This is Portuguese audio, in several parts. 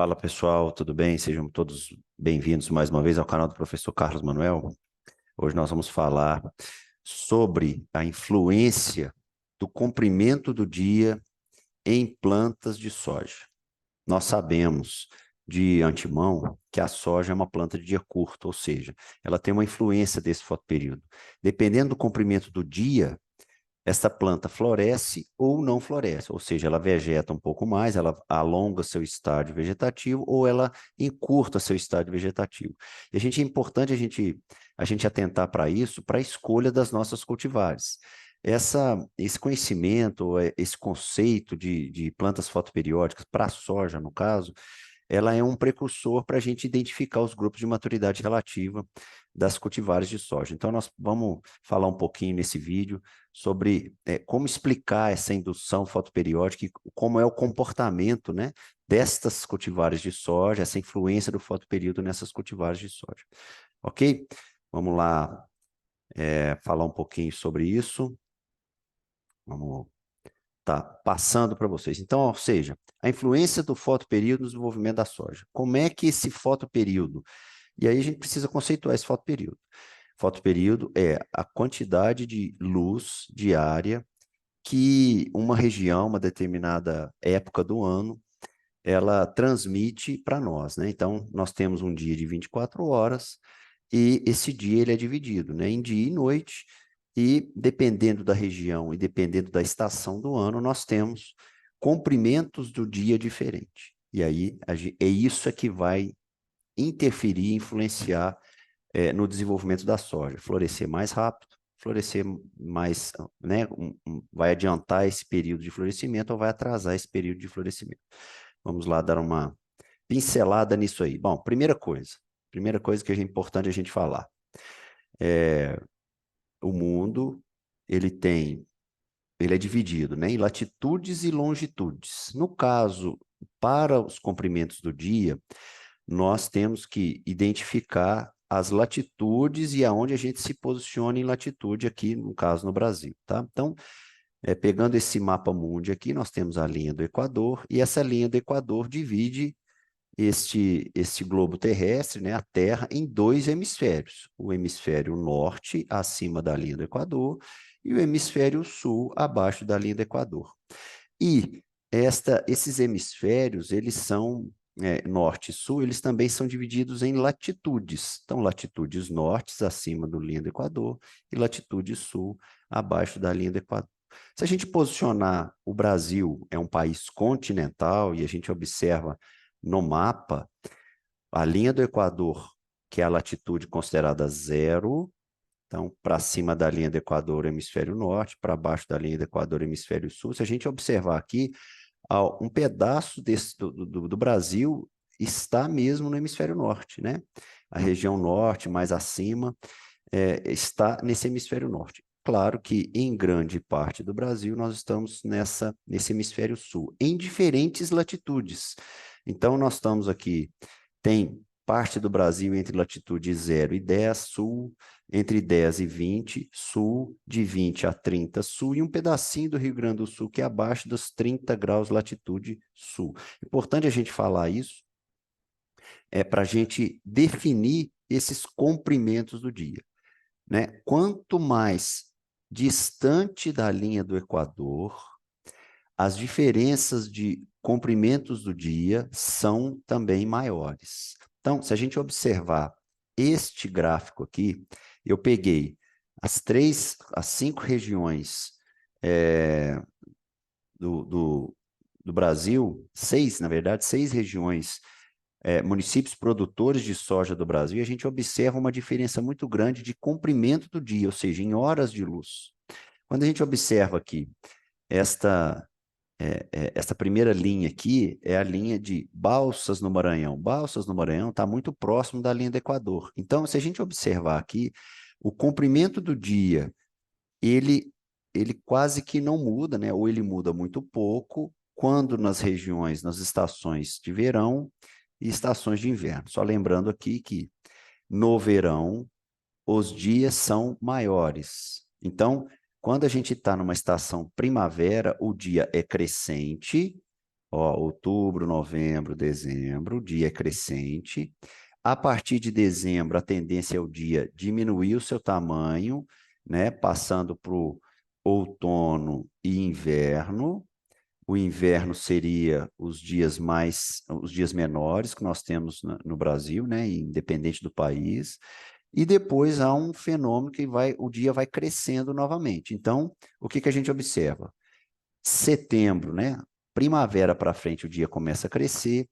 Fala pessoal, tudo bem? Sejam todos bem-vindos mais uma vez ao canal do professor Carlos Manuel. Hoje nós vamos falar sobre a influência do comprimento do dia em plantas de soja. Nós sabemos de antemão que a soja é uma planta de dia curto, ou seja, ela tem uma influência desse fotoperíodo. Dependendo do comprimento do dia, essa planta floresce ou não floresce, ou seja, ela vegeta um pouco mais, ela alonga seu estágio vegetativo ou ela encurta seu estágio vegetativo. E é importante a gente atentar para isso, para a escolha das nossas cultivares. Esse conhecimento, esse conceito de plantas fotoperiódicas, para a soja, no caso, ela é um precursor para a gente identificar os grupos de maturidade relativa das cultivares de soja. Então, nós vamos falar um pouquinho nesse vídeo sobre como explicar essa indução fotoperiódica e como é o comportamento, né, destas cultivares de soja, essa influência do fotoperíodo nessas cultivares de soja. Ok? Vamos lá falar um pouquinho sobre isso. Vamos tá passando para vocês. Então, ou seja, a influência do fotoperíodo no desenvolvimento da soja. Como é que esse fotoperíodo... E aí a gente precisa conceituar esse fotoperíodo. Fotoperíodo é a quantidade de luz diária que uma região, uma determinada época do ano, ela transmite para nós, né? Então, nós temos um dia de 24 horas e esse dia ele é dividido, né, em dia e noite, e dependendo da região e dependendo da estação do ano, nós temos comprimentos do dia diferente. E aí é isso que vai interferir, influenciar no desenvolvimento da soja. Florescer mais rápido, florescer mais, né, vai adiantar esse período de florescimento ou vai atrasar esse período de florescimento. Vamos lá dar uma pincelada nisso aí. Bom, primeira coisa que é importante a gente falar. O mundo, ele é dividido, né, em latitudes e longitudes. No caso, para os comprimentos do dia, nós temos que identificar as latitudes e aonde a gente se posiciona em latitude aqui, no caso, no Brasil, tá? Então, pegando esse mapa mundi aqui, nós temos a linha do Equador, e essa linha do Equador divide este globo terrestre, né, a Terra, em dois hemisférios. O hemisfério norte, acima da linha do Equador, e o hemisfério sul, abaixo da linha do Equador. E esses hemisférios, eles são, norte e sul, eles também são divididos em latitudes. Então, latitudes nortes, acima da linha do Equador, e latitude sul, abaixo da linha do Equador. Se a gente posicionar o Brasil, é um país continental, e a gente observa no mapa, a linha do Equador, que é a latitude considerada zero, então, para cima da linha do Equador, hemisfério norte, para baixo da linha do Equador, hemisfério sul. Se a gente observar aqui, um pedaço do Brasil está mesmo no hemisfério norte, né? A região norte, mais acima, está nesse hemisfério norte. Claro que em grande parte do Brasil nós estamos nesse hemisfério sul, em diferentes latitudes. Então, nós estamos aqui, tem parte do Brasil entre latitude 0 e 10, sul, entre 10 e 20, sul, de 20 a 30, sul, e um pedacinho do Rio Grande do Sul, que é abaixo dos 30 graus latitude sul. Importante a gente falar isso, para a gente definir esses comprimentos do dia, né? Quanto mais distante da linha do Equador, as diferenças de comprimentos do dia são também maiores. Então, se a gente observar este gráfico aqui, eu peguei as 5 regiões do Brasil, 6, na verdade, 6 regiões, municípios produtores de soja do Brasil, e a gente observa uma diferença muito grande de comprimento do dia, ou seja, em horas de luz. Quando a gente observa aqui esta essa primeira linha aqui é a linha de Balsas no Maranhão. Balsas no Maranhão está muito próximo da linha do Equador. Então, se a gente observar aqui, o comprimento do dia, ele, ele quase que não muda, né? Ou ele muda muito pouco, quando nas regiões, nas estações de verão e estações de inverno. Só lembrando aqui que no verão, os dias são maiores. Então, quando a gente está numa estação primavera, o dia é crescente, Ó, outubro, novembro, dezembro, o dia é crescente. A partir de dezembro, a tendência é o dia diminuir o seu tamanho, né? Passando para o outono e inverno. O inverno seria os dias menores que nós temos no Brasil, né? Independente do país. E depois há um fenômeno que o dia vai crescendo novamente. Então, o que que a gente observa? Setembro, né? Primavera para frente, o dia começa a crescer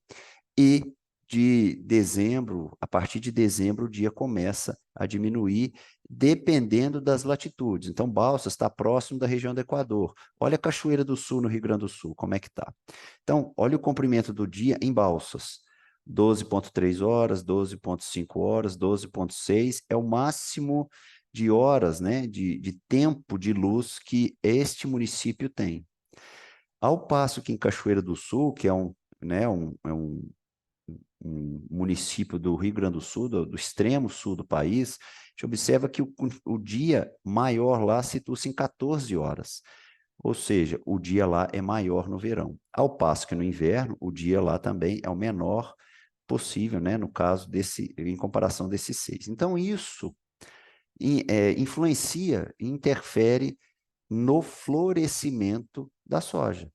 e de dezembro, a partir de dezembro, o dia começa a diminuir, dependendo das latitudes. Então, Balsas está próximo da região do Equador. Olha a Cachoeira do Sul, no Rio Grande do Sul, como é que está. Então, olha o comprimento do dia em Balsas. 12,3 horas, 12,5 horas, 12,6 é o máximo de horas, né, de tempo de luz que este município tem. Ao passo que em Cachoeira do Sul, que é um município do Rio Grande do Sul, do extremo sul do país, a gente observa que o dia maior lá situa-se em 14 horas. Ou seja, o dia lá é maior no verão. Ao passo que no inverno, o dia lá também é o menor possível, né? No caso em comparação desses 6. Então, isso influencia e interfere no florescimento da soja.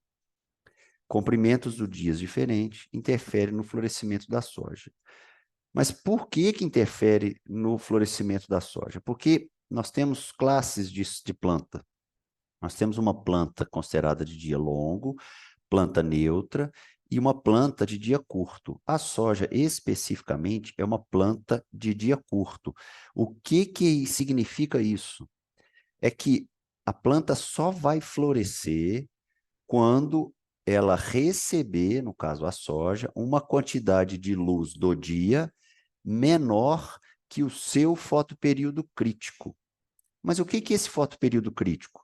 Comprimentos do dias diferentes interferem no florescimento da soja. Mas por que que interfere no florescimento da soja? Porque nós temos classes de planta. Nós temos uma planta considerada de dia longo, planta neutra e uma planta de dia curto. A soja, especificamente, é uma planta de dia curto. O que que significa isso? É que a planta só vai florescer quando ela receber, no caso a soja, uma quantidade de luz do dia menor que o seu fotoperíodo crítico. Mas o que que é esse fotoperíodo crítico?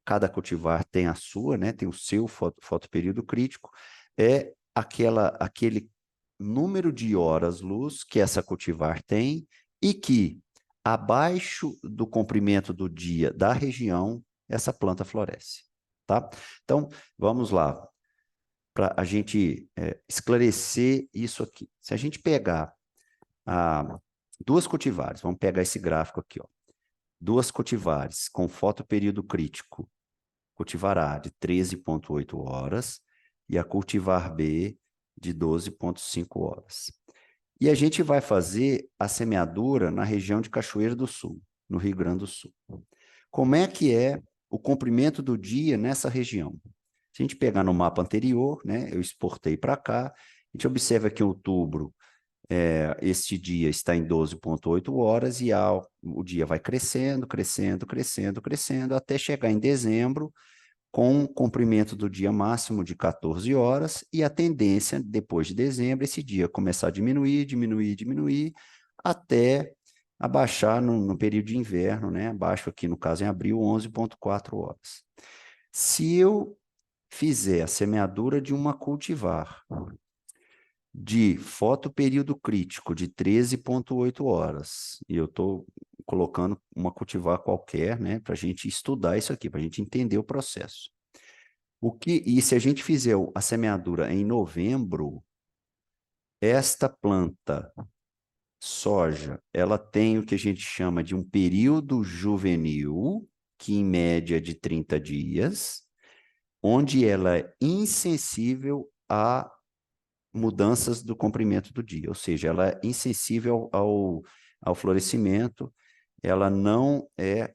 Cada cultivar tem a sua, né? Tem o seu fotoperíodo crítico, é aquele número de horas-luz que essa cultivar tem e que, abaixo do comprimento do dia da região, essa planta floresce, tá? Então, vamos lá, para a gente esclarecer isso aqui. Se a gente pegar duas cultivares, vamos pegar esse gráfico aqui, ó. Duas cultivares com fotoperíodo crítico, cultivar A de 13,8 horas e a cultivar B de 12,5 horas. E a gente vai fazer a semeadura na região de Cachoeira do Sul, no Rio Grande do Sul. Como é que é o comprimento do dia nessa região? Se a gente pegar no mapa anterior, né, eu exportei para cá, a gente observa que em outubro este dia está em 12,8 horas e o dia vai crescendo, crescendo, crescendo, crescendo, até chegar em dezembro, com um comprimento do dia máximo de 14 horas, e a tendência, depois de dezembro, esse dia começar a diminuir, diminuir, diminuir, até abaixar no período de inverno, né? Abaixo aqui, no caso, em abril, 11,4 horas. Se eu fizer a semeadura de uma cultivar de fotoperíodo crítico de 13,8 horas, e eu estou colocando uma cultivar qualquer, né, para a gente estudar isso aqui, para a gente entender o processo. E se a gente fizer a semeadura em novembro, esta planta, soja, ela tem o que a gente chama de um período juvenil, que em média é de 30 dias, onde ela é insensível a mudanças do comprimento do dia, ou seja, ela é insensível ao florescimento, ela não é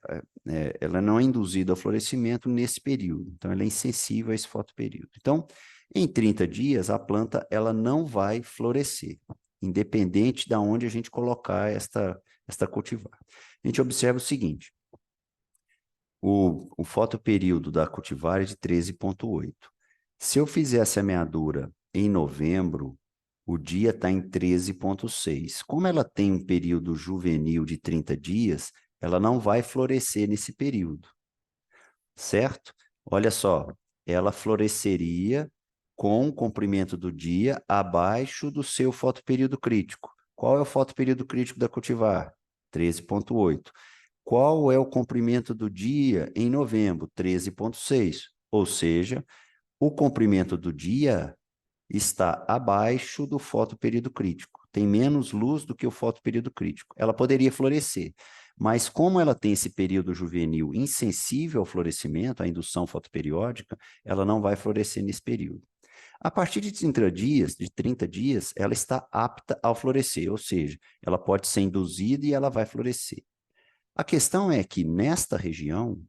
induzida ao florescimento nesse período, então ela é insensível a esse fotoperíodo. Então, em 30 dias, a planta ela não vai florescer, independente de onde a gente colocar esta cultivar. A gente observa o seguinte, o fotoperíodo da cultivar é de 13,8. Se eu fizer a semeadura em novembro, o dia está em 13,6. Como ela tem um período juvenil de 30 dias, ela não vai florescer nesse período, certo? Olha só, ela floresceria com o comprimento do dia abaixo do seu fotoperíodo crítico. Qual é o fotoperíodo crítico da cultivar? 13,8. Qual é o comprimento do dia em novembro? 13,6. Ou seja, O comprimento do dia está abaixo do fotoperíodo crítico. Tem menos luz do que o fotoperíodo crítico. Ela poderia florescer, mas como ela tem esse período juvenil insensível ao florescimento, à indução fotoperiódica, ela não vai florescer nesse período. A partir de 30 dias, ela está apta ao florescer, ou seja, ela pode ser induzida e ela vai florescer. A questão é que nesta região,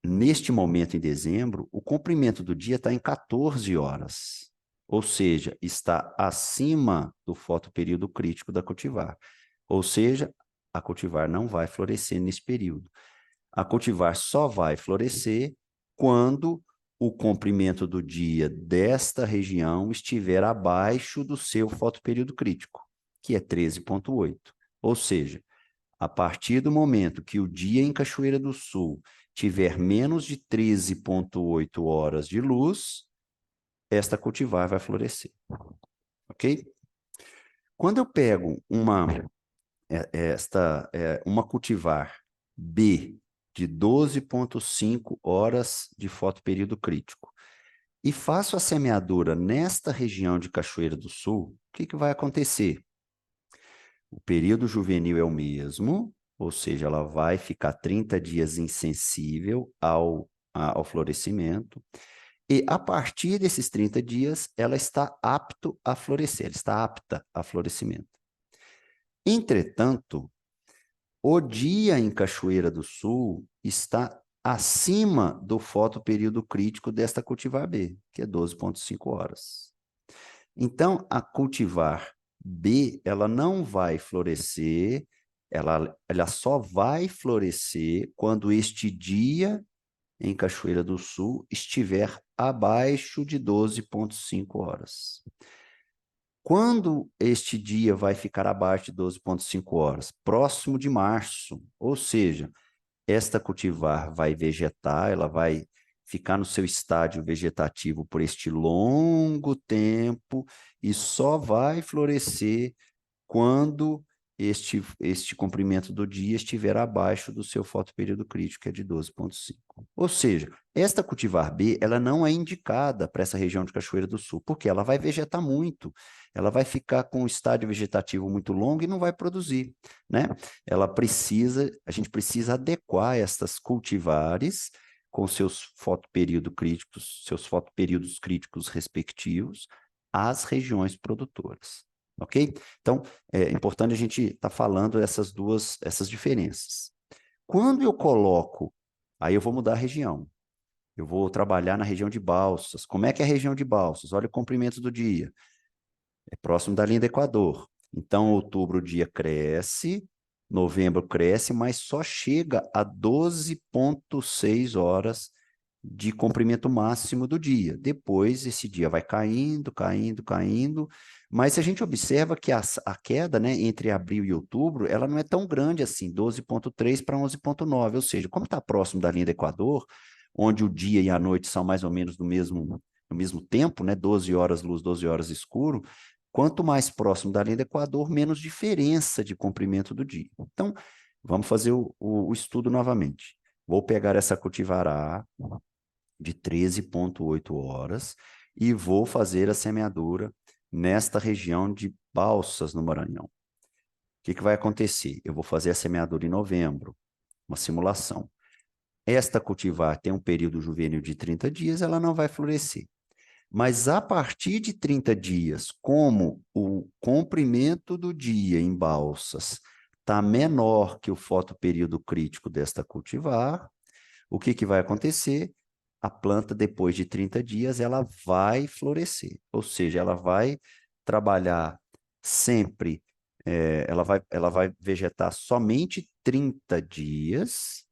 neste momento em dezembro, o comprimento do dia está em 14 horas, ou seja, está acima do fotoperíodo crítico da cultivar. Ou seja, a cultivar não vai florescer nesse período. A cultivar só vai florescer quando o comprimento do dia desta região estiver abaixo do seu fotoperíodo crítico, que é 13,8. Ou seja, a partir do momento que o dia em Cachoeira do Sul tiver menos de 13,8 horas de luz, esta cultivar vai florescer. Ok? Quando eu pego uma cultivar B de 12,5 horas de fotoperíodo crítico e faço a semeadura nesta região de Cachoeira do Sul, o que vai acontecer? O período juvenil é o mesmo, ou seja, ela vai ficar 30 dias insensível ao florescimento, e a partir desses 30 dias, ela está apta a florescer, ela está apta a florescimento. Entretanto, o dia em Cachoeira do Sul está acima do fotoperíodo crítico desta cultivar B, que é 12,5 horas. Então, a cultivar B, ela não vai florescer, ela só vai florescer quando este dia em Cachoeira do Sul estiver abaixo de 12,5 horas. Quando este dia vai ficar abaixo de 12,5 horas? Próximo de março, ou seja, esta cultivar vai vegetar, ela vai ficar no seu estágio vegetativo por este longo tempo e só vai florescer quando este comprimento do dia estiver abaixo do seu fotoperíodo crítico, que é de 12,5. Ou seja, esta cultivar B, ela não é indicada para essa região de Cachoeira do Sul, porque ela vai vegetar muito, ela vai ficar com um estágio vegetativo muito longo e não vai produzir, né? A gente precisa adequar estas cultivares com seus fotoperíodos críticos respectivos às regiões produtoras. Ok? Então, é importante a gente estar falando essas diferenças. Quando eu coloco, aí eu vou mudar a região. Eu vou trabalhar na região de Balsas. Como é que é a região de Balsas? Olha o comprimento do dia. É próximo da linha do Equador. Então, outubro o dia cresce, novembro cresce, mas só chega a 12,6 horas de comprimento máximo do dia. Depois, esse dia vai caindo, caindo, caindo, mas a gente observa que a queda, né, entre abril e outubro, ela não é tão grande assim, 12,3 para 11,9, ou seja, como está próximo da linha do Equador, onde o dia e a noite são mais ou menos no mesmo tempo, né, 12 horas luz, 12 horas escuro, quanto mais próximo da linha do Equador, menos diferença de comprimento do dia. Então, vamos fazer o estudo novamente. Vou pegar essa cultivar A, de 13,8 horas e vou fazer a semeadura nesta região de Balsas, no Maranhão. O que vai acontecer? Eu vou fazer a semeadura em novembro, uma simulação. Esta cultivar tem um período juvenil de 30 dias, ela não vai florescer. Mas a partir de 30 dias, como o comprimento do dia em Balsas está menor que o fotoperíodo crítico desta cultivar, o que vai acontecer? A planta, depois de 30 dias, ela vai florescer. Ou seja, ela vai trabalhar sempre, ela vai vegetar somente 30 dias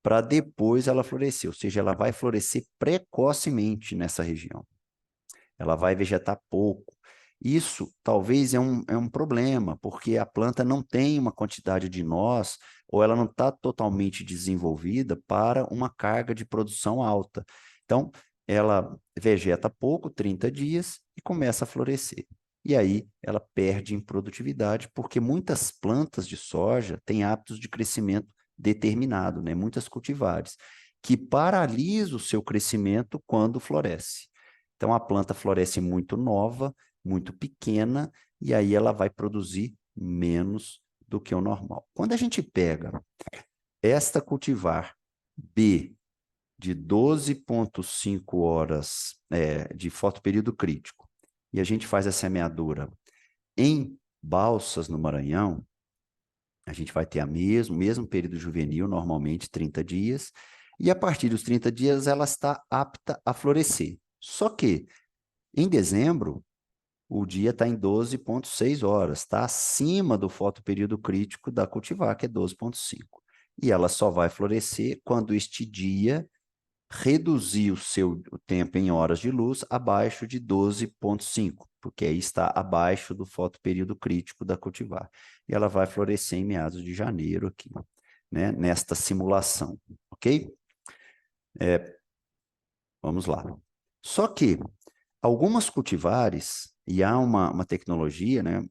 para depois ela florescer. Ou seja, ela vai florescer precocemente nessa região. Ela vai vegetar pouco. Isso talvez é um problema, porque a planta não tem uma quantidade de nós, ou ela não está totalmente desenvolvida para uma carga de produção alta. Então, ela vegeta pouco, 30 dias, e começa a florescer. E aí ela perde em produtividade, porque muitas plantas de soja têm hábitos de crescimento determinado, né? Muitas cultivares. que paralisa o seu crescimento quando floresce. Então, a planta floresce muito nova, muito pequena, e aí ela vai produzir menos do que o normal. Quando a gente pega esta cultivar B de 12,5 horas de fotoperíodo crítico, e a gente faz a semeadura em Balsas, no Maranhão, a gente vai ter o mesmo período juvenil, normalmente 30 dias, e a partir dos 30 dias ela está apta a florescer. Só que, em dezembro, o dia está em 12,6 horas, está acima do fotoperíodo crítico da cultivar, que é 12,5. E ela só vai florescer quando este dia reduzir o tempo em horas de luz abaixo de 12,5, porque aí está abaixo do fotoperíodo crítico da cultivar. E ela vai florescer em meados de janeiro aqui, né, nesta simulação, ok? Vamos lá. Só que algumas cultivares, e há uma tecnologia, né,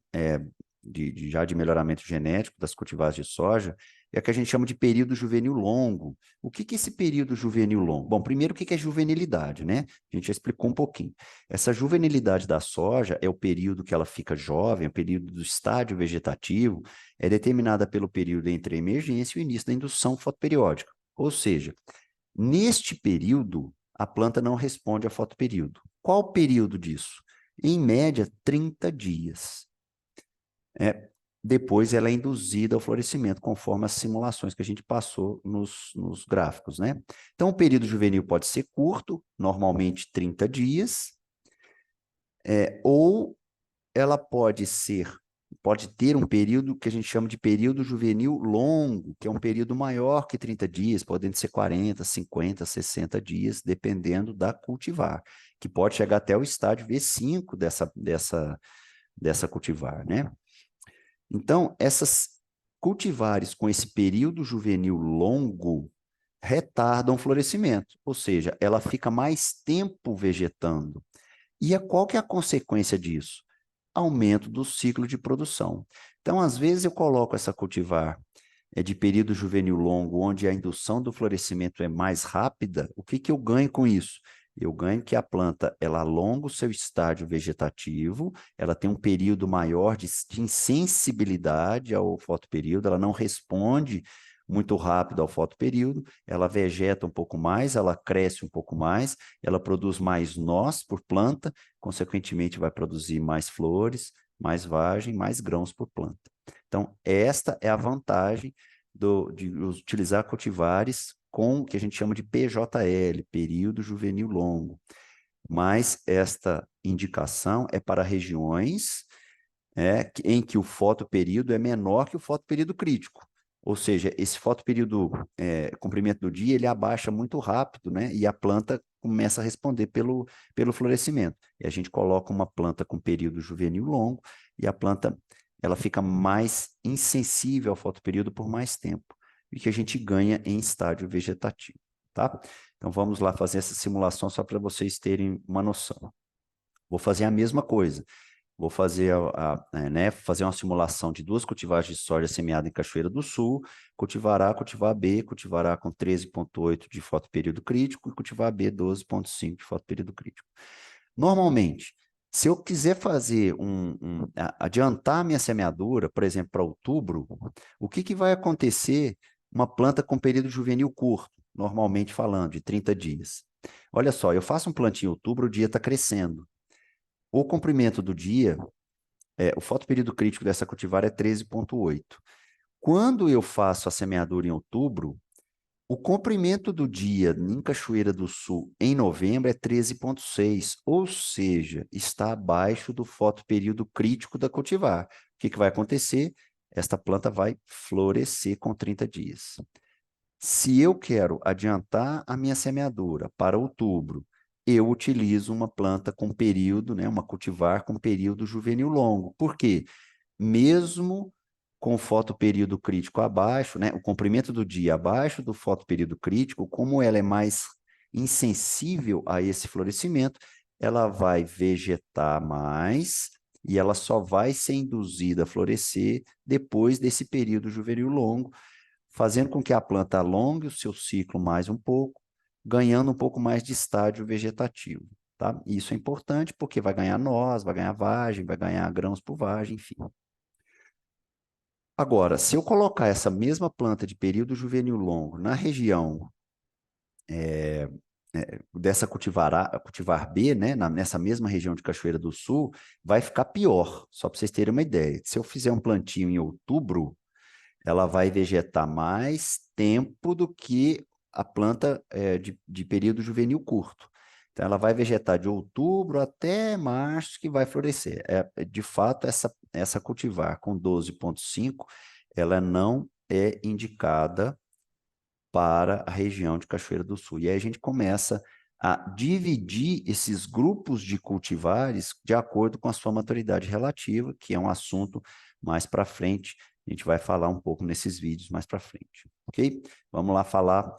já de melhoramento genético das cultivares de soja, é a que a gente chama de período juvenil longo. O que é esse período juvenil longo? Bom, primeiro, o que é juvenilidade, né? A gente já explicou um pouquinho. Essa juvenilidade da soja é o período que ela fica jovem, o período do estágio vegetativo, é determinada pelo período entre a emergência e o início da indução fotoperiódica. Ou seja, neste período, a planta não responde a fotoperíodo. Qual o período disso? Em média, 30 dias. Depois ela é induzida ao florescimento, conforme as simulações que a gente passou nos gráficos, né? Então, o período juvenil pode ser curto, normalmente 30 dias, ou ela pode ter um período que a gente chama de período juvenil longo, que é um período maior que 30 dias, podendo ser 40, 50, 60 dias, dependendo da cultivar, que pode chegar até o estágio V5 dessa cultivar, né? Então, essas cultivares com esse período juvenil longo retardam o florescimento, ou seja, ela fica mais tempo vegetando. E qual que é a consequência disso? Aumento do ciclo de produção. Então, às vezes eu coloco essa cultivar de período juvenil longo, onde a indução do florescimento é mais rápida. O que eu ganho com isso? Eu ganho que a planta ela alonga o seu estágio vegetativo, ela tem um período maior de insensibilidade ao fotoperíodo, ela não responde muito rápido ao fotoperíodo, ela vegeta um pouco mais, ela cresce um pouco mais, ela produz mais nós por planta, consequentemente vai produzir mais flores, mais vagem, mais grãos por planta. Então, esta é a vantagem de utilizar cultivares com o que a gente chama de PJL, período juvenil longo. Mas esta indicação é para regiões em que o fotoperíodo é menor que o fotoperíodo crítico. Ou seja, esse fotoperíodo, comprimento do dia, ele abaixa muito rápido, né? E a planta começa a responder pelo florescimento. E a gente coloca uma planta com período juvenil longo e a planta ela fica mais insensível ao fotoperíodo por mais tempo, e que a gente ganha em estágio vegetativo, tá? Então vamos lá fazer essa simulação só para vocês terem uma noção. Vou fazer a mesma coisa. Vou fazer, fazer uma simulação de 2 cultivares de soja semeada em Cachoeira do Sul, cultivar A, cultivar B, cultivar A com 13,8 de fotoperíodo crítico e cultivar B 12,5 de fotoperíodo crítico. Normalmente, se eu quiser fazer adiantar a minha semeadura, por exemplo, para outubro, o que vai acontecer uma planta com período juvenil curto, normalmente falando, de 30 dias? Olha só, eu faço um plantio em outubro, o dia está crescendo. O comprimento do dia, o fotoperíodo crítico dessa cultivar é 13,8. Quando eu faço a semeadura em outubro, o comprimento do dia em Cachoeira do Sul em novembro é 13,6, ou seja, está abaixo do fotoperíodo crítico da cultivar. O que vai acontecer? Esta planta vai florescer com 30 dias. Se eu quero adiantar a minha semeadura para outubro, eu utilizo uma planta com período, né, uma cultivar com período juvenil longo. Por quê? Mesmo com o fotoperíodo crítico abaixo, né, o comprimento do dia abaixo do fotoperíodo crítico, como ela é mais insensível a esse florescimento, ela vai vegetar mais e ela só vai ser induzida a florescer depois desse período juvenil longo, fazendo com que a planta alongue o seu ciclo mais um pouco ganhando um pouco mais de estágio vegetativo, tá? E isso é importante porque vai ganhar noz, vai ganhar vagem, vai ganhar grãos por vagem, enfim. Agora, se eu colocar essa mesma planta de período juvenil longo na região dessa cultivar B, né, nessa mesma região de Cachoeira do Sul, vai ficar pior, só para vocês terem uma ideia. Se eu fizer um plantio em outubro, ela vai vegetar mais tempo do que a planta de período juvenil curto. Então, ela vai vegetar de outubro até março que vai florescer. De fato, essa cultivar com 12,5, ela não é indicada para a região de Cachoeira do Sul. E aí a gente começa a dividir esses grupos de cultivares de acordo com a sua maturidade relativa, que é um assunto mais para frente. A gente vai falar um pouco nesses vídeos mais para frente, ok? Vamos lá falar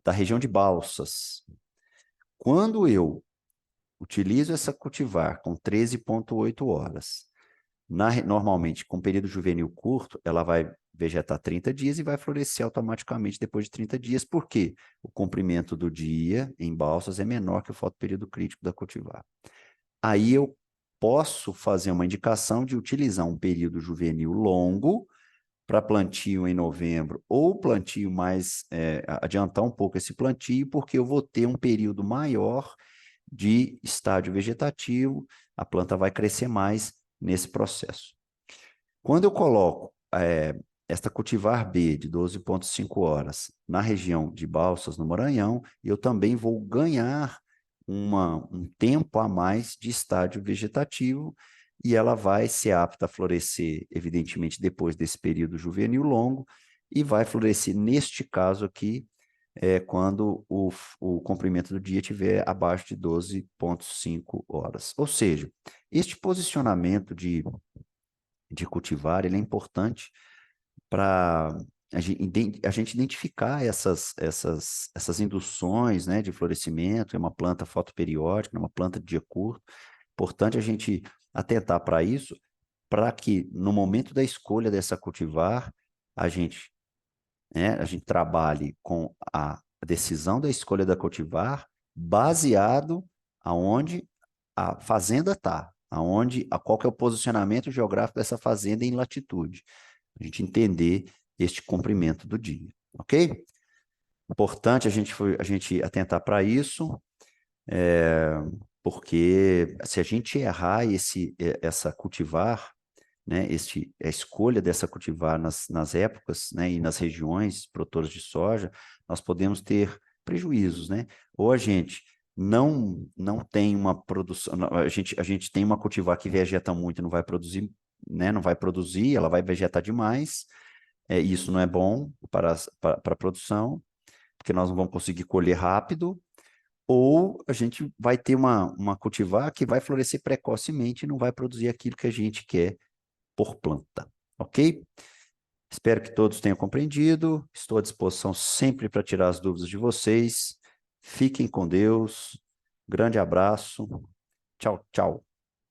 da região de Balsas. Quando eu utilizo essa cultivar com 13,8 horas, normalmente, com período juvenil curto, ela vai vegetar 30 dias e vai florescer automaticamente depois de 30 dias. Por quê? O comprimento do dia em Balsas é menor que o fotoperíodo crítico da cultivar. Aí eu posso fazer uma indicação de utilizar um período juvenil longo para plantio em novembro, ou plantio mais, adiantar um pouco esse plantio, porque eu vou ter um período maior de estágio vegetativo, a planta vai crescer mais nesse processo. Quando eu coloco esta cultivar B de 12,5 horas na região de Balsas, no Maranhão, eu também vou ganhar um tempo a mais de estágio vegetativo e ela vai ser apta a florescer, evidentemente, depois desse período juvenil longo e vai florescer, neste caso aqui, quando o comprimento do dia estiver abaixo de 12,5 horas. Ou seja, este posicionamento de cultivar, ele é importante para a gente identificar essas induções, né, de florescimento, é uma planta fotoperiódica, é uma planta de dia curto. Importante a gente atentar para isso, para que no momento da escolha dessa cultivar, a gente trabalhe com a decisão da escolha da cultivar baseado aonde a fazenda está, qual que é o posicionamento geográfico dessa fazenda em latitude. A gente entender este comprimento do dia, ok? Importante a gente atentar para isso, porque se a gente errar essa cultivar, né, a escolha dessa cultivar nas épocas, né, e nas regiões produtoras de soja, nós podemos ter prejuízos, né? Ou a gente não tem uma produção, a gente tem uma cultivar que vegeta muito, não vai produzir, né, não vai produzir, ela vai vegetar demais, isso não é bom para a produção, porque nós não vamos conseguir colher rápido, ou a gente vai ter uma cultivar que vai florescer precocemente e não vai produzir aquilo que a gente quer por planta, ok? Espero que todos tenham compreendido. Estou à disposição sempre para tirar as dúvidas de vocês. Fiquem com Deus. Grande abraço. Tchau, tchau.